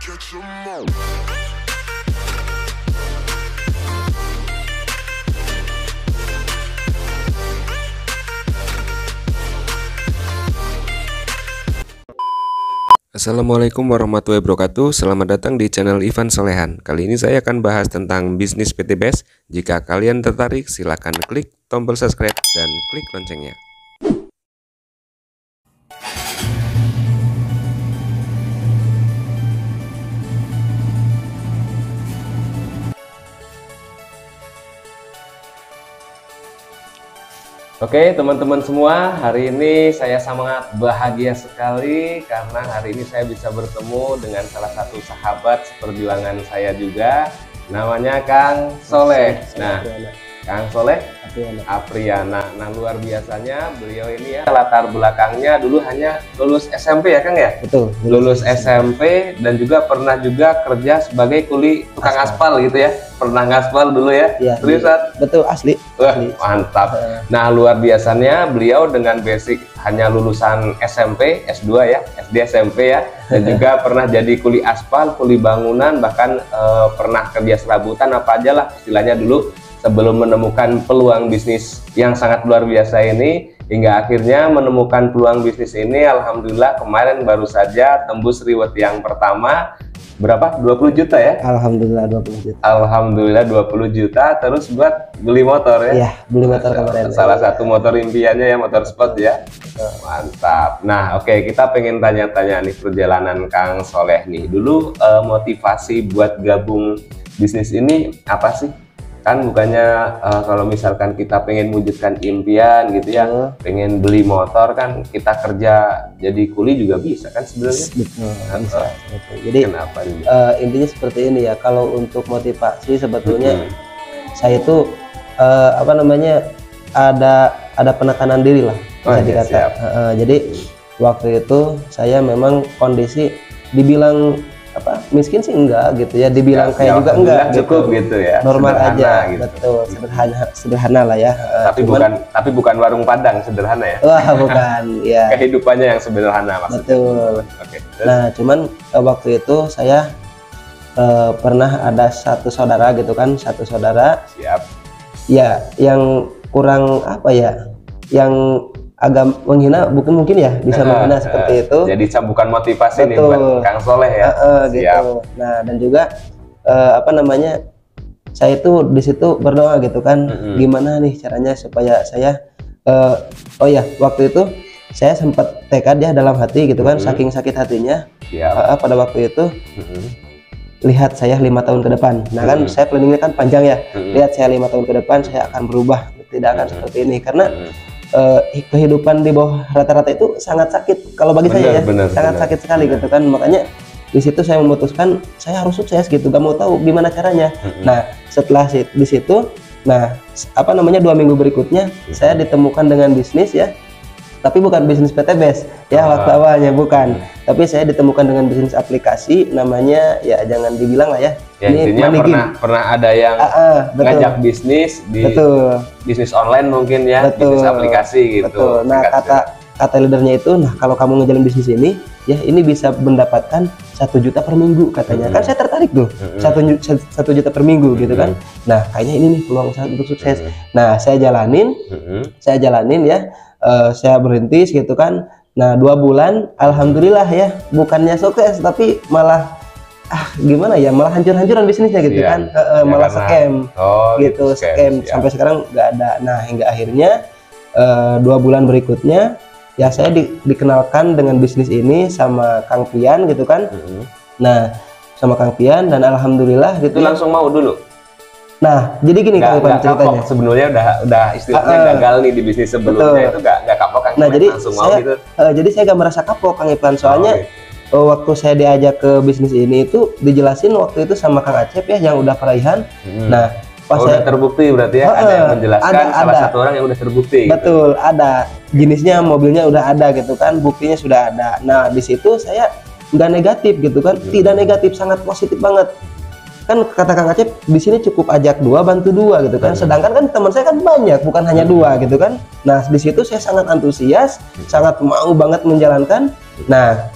Assalamualaikum warahmatullahi wabarakatuh. Selamat datang di channel Ivan Solehan. Kali ini saya akan bahas tentang bisnis PTBS. Jika kalian tertarik, silakan klik tombol subscribe dan klik loncengnya. Oke teman-teman semua, hari ini saya sangat bahagia sekali karena hari ini saya bisa bertemu dengan salah satu sahabat seperjuangan saya juga, namanya Kang Soleh. Nah, Kang Soleh Apriana. Nah, luar biasanya beliau ini ya, latar belakangnya dulu hanya lulus SMP ya Kang ya? Betul. Lulus SMP dan juga pernah juga kerja sebagai kuli tukang aspal gitu ya? Pernah ngaspal dulu ya? Iya. Betul, asli. Wah, mantap. Nah, luar biasanya beliau dengan basic hanya lulusan SMP, S2 ya, SD SMP ya, dan juga pernah jadi kuli aspal, kuli bangunan, bahkan pernah kerja serabutan apa aja lah istilahnya dulu sebelum menemukan peluang bisnis yang sangat luar biasa ini, hingga akhirnya menemukan peluang bisnis ini. Alhamdulillah kemarin baru saja tembus reward yang pertama. Berapa? 20 juta ya? Alhamdulillah 20 juta. Alhamdulillah 20 juta, terus buat beli motor ya? Iya, beli motor kemarin. Salah satu motor impiannya ya, motor sport ya? Mantap. Nah, oke, kita pengen tanya-tanya nih perjalanan Kang Soleh nih. Dulu motivasi buat gabung bisnis ini apa sih? Kan bukannya kalau misalkan kita pengen wujudkan impian gitu ya, pengen beli motor kan kita kerja jadi kuli juga bisa kan sebenarnya. Betul, bisa. Betul. Jadi kenapa intinya seperti ini ya, kalau untuk motivasi sebetulnya saya itu apa namanya, ada penekanan diri lah bisa dikata. Jadi waktu itu saya memang kondisi dibilang apa, miskin sih enggak gitu ya, dibilang kayak juga enggak, cukup gitu ya, normal aja gitu. Betul, sederhana lah ya. Tapi bukan warung Padang sederhana ya. Wah, bukan ya. Kehidupannya yang sederhana maksudnya. Betul. Oke. Nah, cuman waktu itu saya pernah ada satu saudara gitu kan, satu saudara. Siap. Ya, yang kurang apa ya, yang agak menghina, mungkin ya bisa menghina seperti itu. Jadi cambukan motivasi. Betul. Nih buat Kang Soleh ya. Gitu. Nah, dan juga apa namanya, saya itu di situ berdoa gitu kan, gimana nih caranya supaya saya oh ya, waktu itu saya sempat tekad ya dalam hati gitu kan, saking sakit hatinya pada waktu itu. Lihat saya 5 tahun ke depan. Nah kan saya planningnya kan panjang ya. Lihat saya 5 tahun ke depan saya akan berubah, tidak akan seperti ini, karena kehidupan di bawah rata-rata itu sangat sakit kalau bagi saya ya, sangat sakit sekali gitu kan. Makanya di situ saya memutuskan saya harus sukses gitu, gak mau tahu gimana caranya. Nah setelah di situ, nah apa namanya, 2 minggu berikutnya saya ditemukan dengan bisnis ya, tapi bukan bisnis PTBS ya, waktu awalnya bukan, tapi saya ditemukan dengan bisnis aplikasi, namanya ya jangan dibilang lah ya. Ya, ini pernah ada yang ngajak bisnis di bisnis online mungkin ya, bisnis aplikasi gitu. Betul. Nah kata leadernya itu, nah kalau kamu ngejalan bisnis ini ya, ini bisa mendapatkan 1 juta per minggu katanya. Kan saya tertarik tuh, 1 juta per minggu gitu kan. Nah kayaknya ini nih peluang saya untuk sukses. Nah saya jalanin ya, saya berhenti gitu kan. Nah 2 bulan alhamdulillah ya, bukannya sukses tapi malah gimana ya, malah hancur-hancuran bisnisnya gitu kan. Malah scam gitu, scam sampai sekarang nggak ada. Nah hingga akhirnya 2 bulan berikutnya ya saya dikenalkan dengan bisnis ini sama Kang Pian gitu kan. Nah sama Kang Pian, dan alhamdulillah gitu. Itu langsung mau dulu. Nah jadi gini Kang Ivan ceritanya. Sebelumnya udah istilahnya gagal nih di bisnis sebelumnya. Itu nggak kapok Kang. Nah jadi langsung mau gitu. Jadi saya nggak merasa kapok Kang Ivan, soalnya waktu saya diajak ke bisnis ini itu dijelasin waktu itu sama Kang Acep ya, yang udah peraihan. Nah pas udah terbukti berarti ya, ada yang menjelaskan, salah satu orang yang udah terbukti. Betul, gitu. Ada jenisnya, mobilnya udah ada gitu kan, buktinya sudah ada. Nah di situ saya nggak negatif gitu kan, tidak negatif, sangat positif banget. Kan kata Kang Acep, di sini cukup ajak 2 bantu 2 gitu kan. Sedangkan kan teman saya kan banyak, bukan hanya 2 gitu kan. Nah di situ saya sangat antusias, sangat mau banget menjalankan. Nah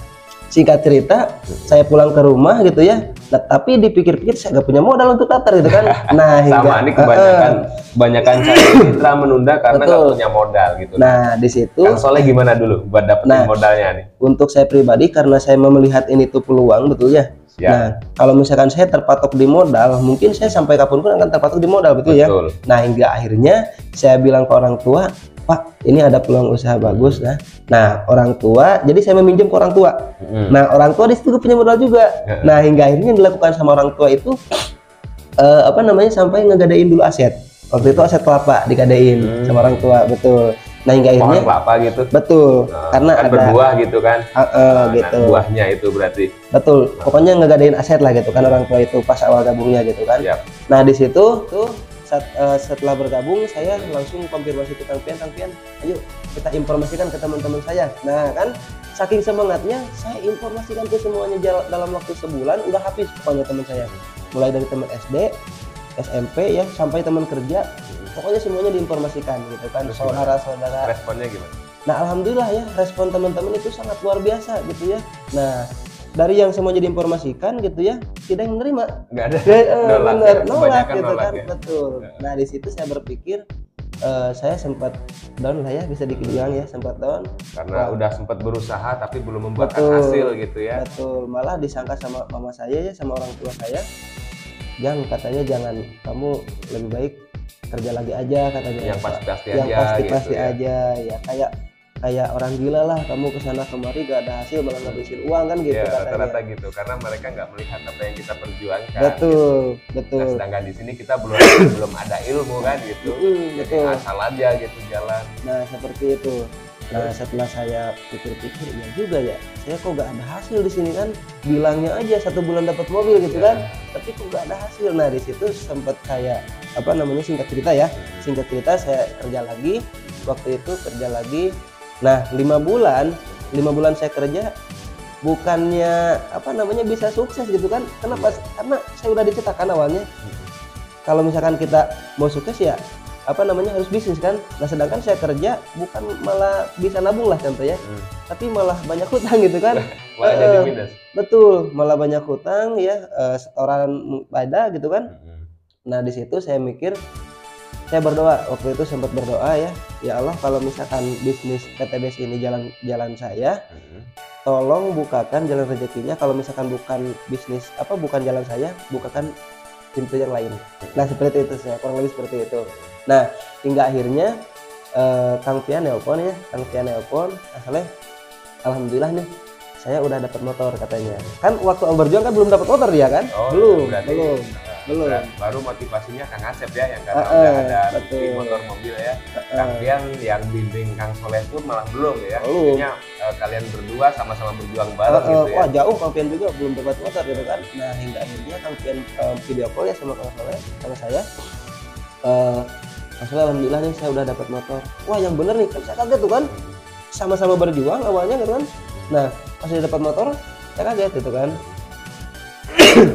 singkat cerita saya pulang ke rumah gitu ya. Nah, tapi dipikir-pikir saya nggak punya modal untuk daftar gitu kan. Nah, sama ini kebanyakan saya mitra menunda karena nggak punya modal gitu. Nah, di situ Kang Soleh gimana dulu buat dapetin modalnya nih? Untuk saya pribadi karena saya melihat ini tuh peluang, betul ya. Nah, kalau misalkan saya terpatok di modal, mungkin saya sampai kapanpun akan terpatok di modal, betul ya. Nah, hingga akhirnya saya bilang ke orang tua, Pak, ini ada peluang usaha bagus, nah orang tua, jadi saya meminjam ke orang tua. Nah, orang tua di situ punya modal juga. Nah, hingga akhirnya yang dilakukan sama orang tua itu sampai ngegadain dulu aset. Waktu itu aset kelapa dikadain sama orang tua, betul. Nah, hingga akhirnya pohon kelapa gitu. Betul. Karena kan ada berbuah gitu kan. Gitu. Nah, buahnya itu berarti. Betul. Pokoknya ngegadain aset lah gitu kan orang tua itu pas awal gabungnya gitu kan. Nah, di situ tuh setelah bergabung saya langsung konfirmasi ke Kang Pian, ayo kita informasikan ke teman-teman saya. Nah, kan saking semangatnya saya informasikan ke semuanya dalam waktu sebulan udah habis pokoknya teman saya. Mulai dari teman SD, SMP ya sampai teman kerja. Pokoknya semuanya diinformasikan gitu kan, saudara-saudara. Responnya gimana? Nah, alhamdulillah ya, respon teman-teman itu sangat luar biasa gitu ya. Nah, dari yang semuanya diinformasikan gitu ya, tidak yang menerima. Nggak ada. Nolak gitu kan, betul. Nah, di situ saya berpikir saya sempat down lah ya, bisa dibilang ya, sempat down. Karena udah sempat berusaha tapi belum membuahkan hasil gitu ya. Betul, malah disangka sama mama saya ya, sama orang tua saya, katanya jangan, kamu lebih baik kerja lagi aja katanya. Yang pasti-pasti aja ya, kayak orang gila lah kamu kesana kemari gak ada hasil malah ngabisin uang kan gitu katanya. Rata-rata gitu, karena mereka nggak melihat apa yang kita perjuangkan. Betul. Nah, sedangkan di sini kita belum ada ilmu kan gitu. Jadi asal aja gitu jalan. Nah, seperti itu. Nah, setelah saya pikir-pikir, ya juga ya, saya kok gak ada hasil di sini kan, bilangnya aja 1 bulan dapat mobil gitu kan, tapi kok gak ada hasil. Nah, di situ sempat saya singkat cerita saya kerja lagi. Waktu itu kerja lagi. Nah, 5 bulan saya kerja, bukannya bisa sukses gitu kan. Kenapa? Karena saya udah diceritakan awalnya kalau misalkan kita mau sukses ya harus bisnis kan. Nah, sedangkan saya kerja bukan malah bisa nabung lah contoh ya, tapi malah banyak hutang gitu kan. Malah jadi minus. Betul, malah banyak hutang ya, setoran pada gitu kan. Nah, di situ saya mikir, saya berdoa, waktu itu sempat berdoa ya Allah, kalau misalkan bisnis PTBS ini jalan saya, tolong bukakan jalan rezekinya. Kalau misalkan bukan jalan saya, bukakan pintu yang lain. Nah, seperti itu saya, kurang lebih seperti itu. Nah, hingga akhirnya Kang Pian nelpon, Soleh, alhamdulillah nih saya udah dapat motor katanya. Kan waktu berjuang kan belum dapat motor dia kan? Belum. Baru motivasinya Kang Asep ya, yang karena udah ada motor mobil ya. Kang Pian yang bimbing Kang Soleh pun malah belum ya. Akhirnya kalian berdua sama-sama berjuang bareng gitu ya. Wah, jauh Kang Pian juga belum dapat motor gitu kan. Nah, hingga akhirnya Kang Pian video call ya sama Kang Soleh, sama saya. Kang Soleh, alhamdulillah nih saya udah dapat motor. Wah, yang bener nih, kan saya kaget tuh kan. Sama-sama berjuang awalnya gitu kan. Nah, pas saya dapat motor, saya kaget gitu kan.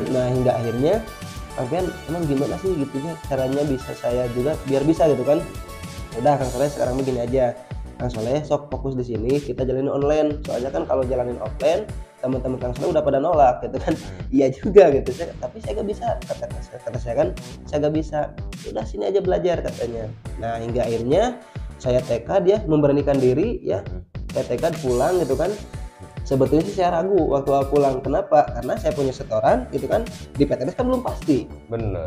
Nah, hingga akhirnya Kang Pian, emang gimana sih gitu ya caranya bisa saya juga biar bisa gitu kan. Udah Kang Soleh, sekarang begini aja, Kang Soleh sok fokus di sini, kita jalanin online. Soalnya kan kalau jalanin offline, teman-teman Kang Soleh udah pada nolak gitu kan. Iya juga gitu, tapi saya gak bisa, kata saya kan, saya gak bisa. Udah sini aja belajar katanya. Nah, hingga akhirnya saya tekad ya, memberanikan diri ya, saya tekad pulang gitu kan. Sebetulnya sih saya ragu waktu pulang. Kenapa? Karena saya punya setoran gitu kan, di PTBS kan belum pasti. Bener.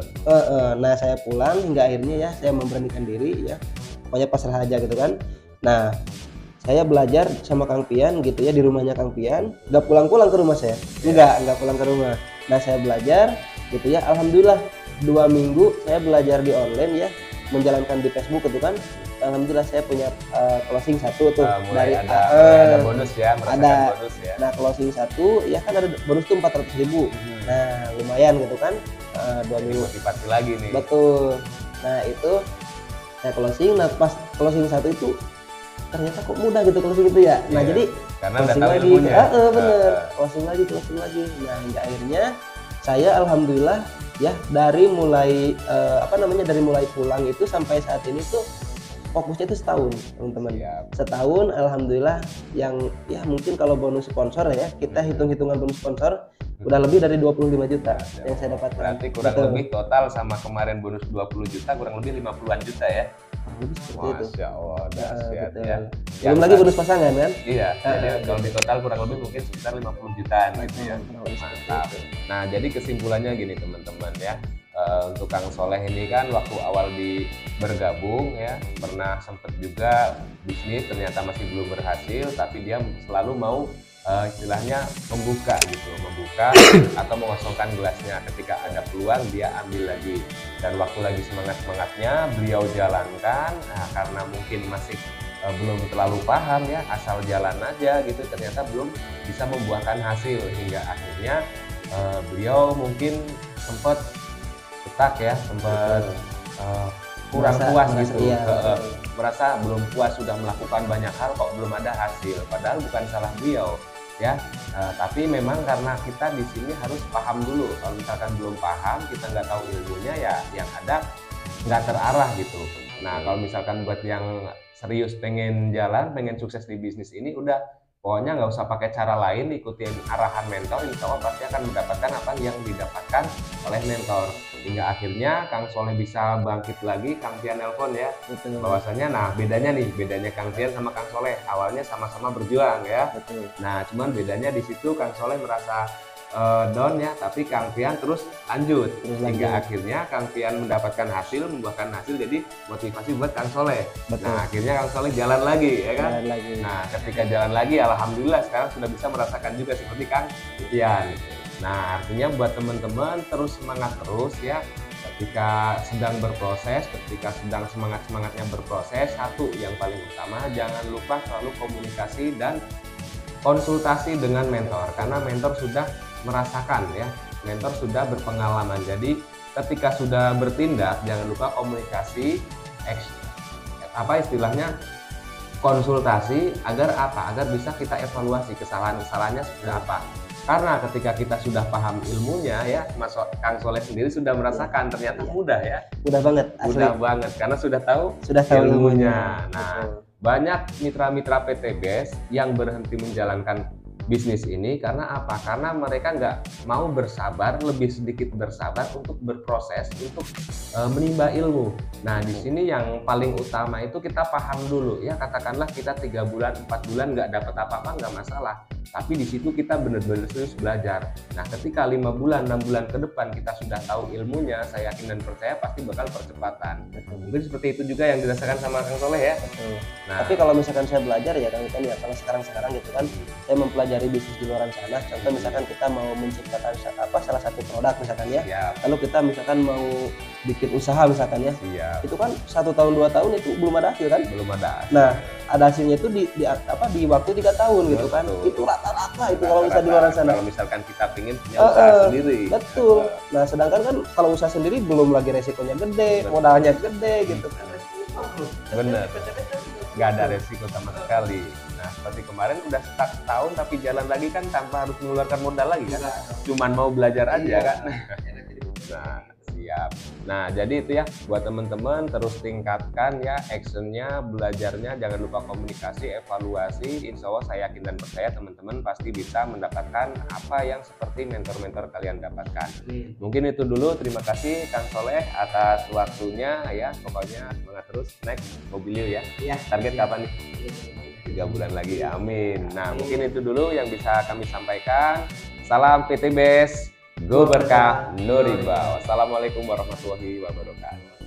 Nah, saya pulang hingga akhirnya ya saya memberanikan diri ya, pokoknya pasrah aja gitu kan. Nah, saya belajar sama Kang Pian gitu ya, di rumahnya Kang Pian. Nggak pulang-pulang ke rumah saya, nggak pulang ke rumah. Nah, saya belajar gitu ya, alhamdulillah 2 minggu saya belajar di online ya, menjalankan di Facebook gitu kan. Alhamdulillah saya punya closing 1 tuh, dari ada bonus ya, ada bonus ya. Nah, closing 1 ya kan ada bonus tuh 400.000. Nah, lumayan gitu kan. 2 minggu motivasi lagi nih. Betul. Nah, itu saya closing. Nah, pas closing 1 itu ternyata kok mudah gitu closing itu ya. Nah, jadi karena udah tahu ilmunya. Bener. Closing lagi. Nah, hingga akhirnya saya alhamdulillah ya, dari mulai dari mulai pulang itu sampai saat ini tuh fokusnya itu setahun teman-teman. Siap. Setahun alhamdulillah yang ya mungkin kalau bonus sponsor ya kita hitung-hitungan bonus sponsor udah lebih dari 25 juta yang saya dapatkan. Berarti kurang lebih total sama kemarin bonus 20 juta kurang lebih 50-an juta ya. Lebih seperti itu. Masya Allah, dahsyat Betul. ya. Belum lagi bonus pasangan kan? Iya, jadi kalau di total kurang lebih mungkin sekitar 50 jutaan gitu ya. Mantap. Nah, jadi kesimpulannya gini teman-teman ya. Untuk Kang Soleh ini kan waktu awal bergabung ya pernah sempet juga bisnis ternyata masih belum berhasil, tapi dia selalu mau istilahnya membuka atau mengosongkan gelasnya. Ketika ada peluang dia ambil lagi, dan waktu lagi semangatnya beliau jalankan. Nah, karena mungkin masih belum terlalu paham ya, asal jalan aja gitu, ternyata belum bisa membuahkan hasil hingga akhirnya beliau mungkin sempat stuck ya, sempat kurang puas gitu, merasa belum puas, sudah melakukan banyak hal kok belum ada hasil, padahal bukan salah beliau ya. Tapi memang karena kita di sini harus paham dulu. Kalau misalkan belum paham, kita nggak tahu ilmunya, ya yang ada nggak terarah gitu. Nah, kalau misalkan buat yang serius pengen jalan, pengen sukses di bisnis ini, udah pokoknya nggak usah pakai cara lain, ikutin arahan mentor, insya Allah pasti akan mendapatkan apa yang didapatkan oleh mentor. Hingga akhirnya Kang Soleh bisa bangkit lagi. Kang Tian nelpon ya, bahwasanya nah bedanya Kang Tian sama Kang Soleh awalnya sama-sama berjuang ya. Betul. Nah cuman bedanya di situ Kang Soleh merasa down ya, tapi Kang Tian terus lanjut hingga akhirnya Kang Tian mendapatkan hasil, membuahkan hasil, jadi motivasi buat Kang Soleh. Betul. Nah akhirnya Kang Soleh jalan lagi ya kan. Nah ketika jalan lagi alhamdulillah sekarang sudah bisa merasakan juga seperti Kang Tian. Nah artinya buat teman-teman terus semangat terus ya, ketika sedang berproses, ketika sedang semangatnya berproses, satu yang paling utama jangan lupa selalu komunikasi dan konsultasi dengan mentor, karena mentor sudah merasakan ya, mentor sudah berpengalaman. Jadi ketika sudah bertindak jangan lupa komunikasi, konsultasi agar bisa kita evaluasi kesalahannya sudah apa. Karena ketika kita sudah paham ilmunya ya, Mas Kang Soleh sendiri sudah merasakan ternyata mudah ya. Mudah banget. Mudah banget karena sudah tahu ilmunya. Nah, banyak mitra-mitra PTBS yang berhenti menjalankan bisnis ini karena apa? Karena mereka nggak mau bersabar, lebih sedikit bersabar untuk berproses, untuk menimba ilmu. Nah, di sini yang paling utama itu kita paham dulu ya. Katakanlah kita 3 bulan, 4 bulan nggak dapat apa-apa, nggak masalah. Tapi di situ kita benar-benar serius belajar. Nah, ketika 5 bulan, 6 bulan ke depan kita sudah tahu ilmunya, saya yakin dan percaya pasti bakal percepatan. Mungkin seperti itu juga yang dirasakan sama Kang Soleh ya. Nah, tapi kalau misalkan saya belajar ya Kang Ikan ya, kalau sekarang gitu kan, saya mempelajari bisnis di luar sana. Contoh misalkan kita mau menciptakan salah satu produk misalkan ya. Siap. Lalu kita misalkan mau bikin usaha misalkan ya. Siap. Itu kan 1 tahun 2 tahun itu belum ada hasil kan? Belum ada. Nah, ada hasilnya itu di waktu 3 tahun gitu kan. Itu rata-rata itu kalau misalkan di luar sana. Kalau misalkan kita pingin punya usaha sendiri. Betul. Nah, sedangkan kan kalau usaha sendiri belum lagi resikonya gede, modalnya gede gitu kan. Bener. Nggak ada resiko sama sekali. Nah, seperti kemarin udah stuck setahun tapi jalan lagi kan tanpa harus mengeluarkan modal lagi kan. Cuman mau belajar aja kan. Nah, siap. Nah, jadi itu ya buat teman-teman, terus tingkatkan ya actionnya, belajarnya, jangan lupa komunikasi, evaluasi. Insya Allah saya yakin dan percaya teman-teman pasti bisa mendapatkan apa yang seperti mentor-mentor kalian dapatkan. Mungkin itu dulu, terima kasih Kang Soleh atas waktunya ya. Pokoknya semangat terus, next Mobilio ya. Target kapan nih? 3 bulan lagi, amin. Nah, mungkin itu dulu yang bisa kami sampaikan. Salam PTBS, Go Berkah, No Riba. Wassalamualaikum warahmatullahi wabarakatuh.